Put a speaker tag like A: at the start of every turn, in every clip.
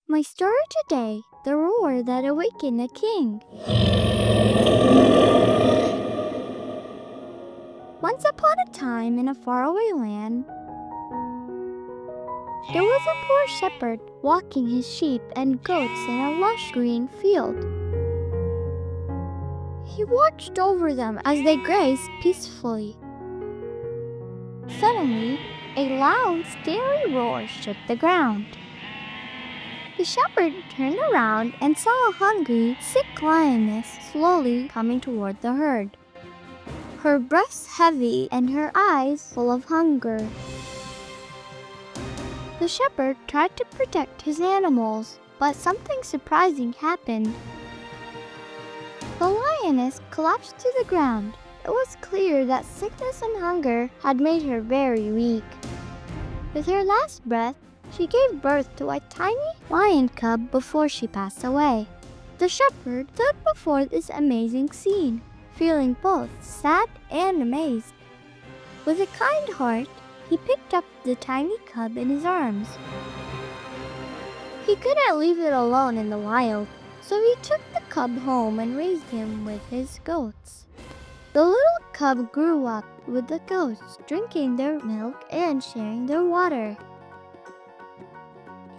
A: My story today, The Roar That Awakened a King. Once upon a time in a faraway land, there was a poor shepherd walking his sheep and goats in a lush green field. He watched over them as they grazed peacefully. Suddenly, a loud, scary roar shook the ground. The shepherd turned around and saw a hungry, sick lioness slowly coming toward the herd. Her breast heavy and her eyes full of hunger. The shepherd tried to protect his animals, but something surprising happened. The lioness collapsed to the ground. It was clear that sickness and hunger had made her very weak. With her last breath, she gave birth to a tiny lion cub before she passed away. The shepherd stood before this amazing scene, feeling both sad and amazed. With a kind heart, he picked up the tiny cub in his arms. He couldn't leave it alone in the wild, so he took the cub home and raised him with his goats. The little cub grew up with the goats, drinking their milk and sharing their water.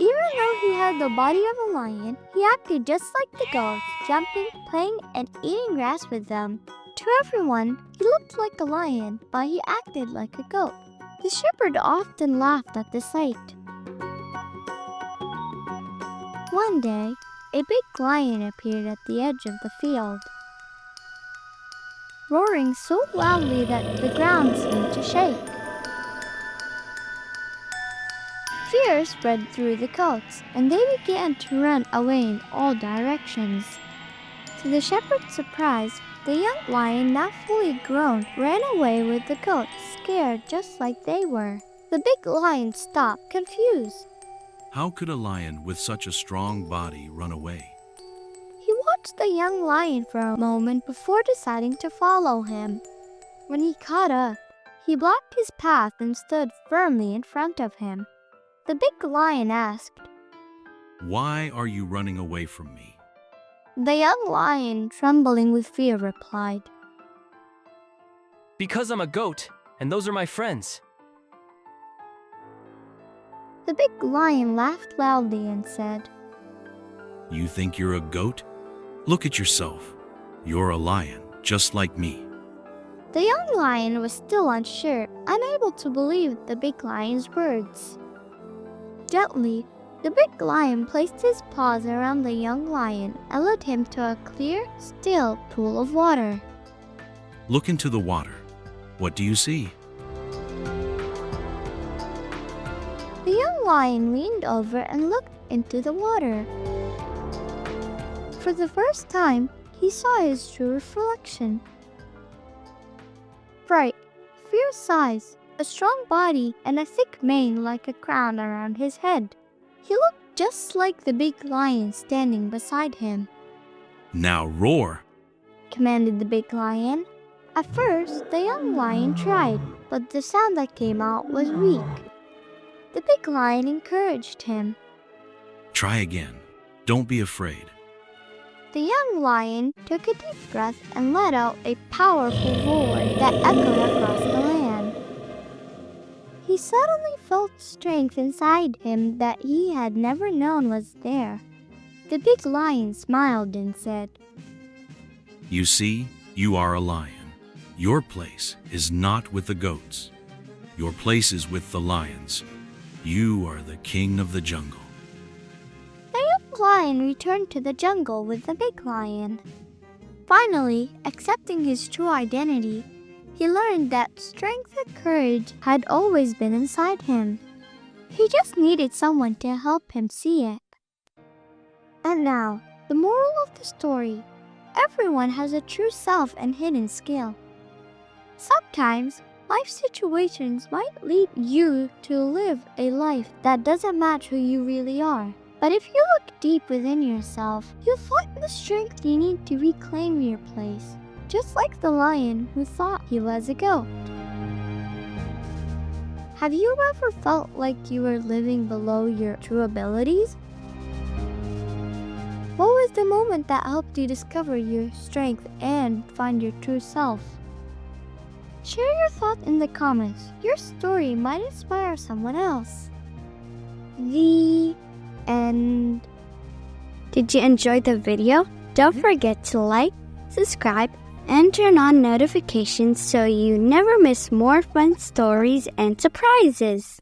A: Even though he had the body of a lion, he acted just like the goats, jumping, playing, and eating grass with them. To everyone, he looked like a lion, but he acted like a goat. The shepherd often laughed at the sight. One day, a big lion appeared at the edge of the field, roaring so loudly that the ground seemed to shake. Fear spread through the goats, and they began to run away in all directions. To the shepherd's surprise, the young lion, now fully grown, ran away with the goats, scared just like they were. The big lion stopped, confused.
B: How could a lion with such a strong body run away?
A: He watched the young lion for a moment before deciding to follow him. When he caught up, he blocked his path and stood firmly in front of him. The big lion asked,
B: Why are you running away from me?
A: The young lion, trembling with fear, replied,
C: Because I'm a goat, and those are my friends.
A: The big lion laughed loudly and said,
B: You think you're a goat? Look at yourself. You're a lion, just like me.
A: The young lion was still unsure, unable to believe the big lion's words. Gently, the big lion placed his paws around the young lion and led him to a clear, still pool of water.
B: Look into the water. What do you see?
A: The young lion leaned over and looked into the water. For the first time, he saw his true reflection. Bright, fierce eyes, a strong body, and a thick mane like a crown around his head. He looked just like the big lion standing beside him.
B: Now roar!
A: Commanded the big lion. At first, the young lion tried, but the sound that came out was weak. The big lion encouraged him.
B: Try again. Don't be afraid.
A: The young lion took a deep breath and let out a powerful roar that echoed across the land. He suddenly felt strength inside him that he had never known was there. The big lion smiled and said,
B: You see, you are a lion. Your place is not with the goats. Your place is with the lions. You are the king of the jungle.
A: The young lion returned to the jungle with the big lion. Finally, accepting his true identity, he learned that strength and courage had always been inside him. He just needed someone to help him see it. And now, the moral of the story: everyone has a true self and hidden skill. Sometimes, life situations might lead you to live a life that doesn't match who you really are. But if you look deep within yourself, you'll find the strength you need to reclaim your place, just like the lion who thought he was a goat. Have you ever felt like you were living below your true abilities? was the moment that helped you discover your strength and find your true self? Share your thoughts in the comments. Your story might inspire someone else. The end. Did you enjoy the video? Don't forget to like, subscribe, and turn on notifications so you never miss more fun stories and surprises.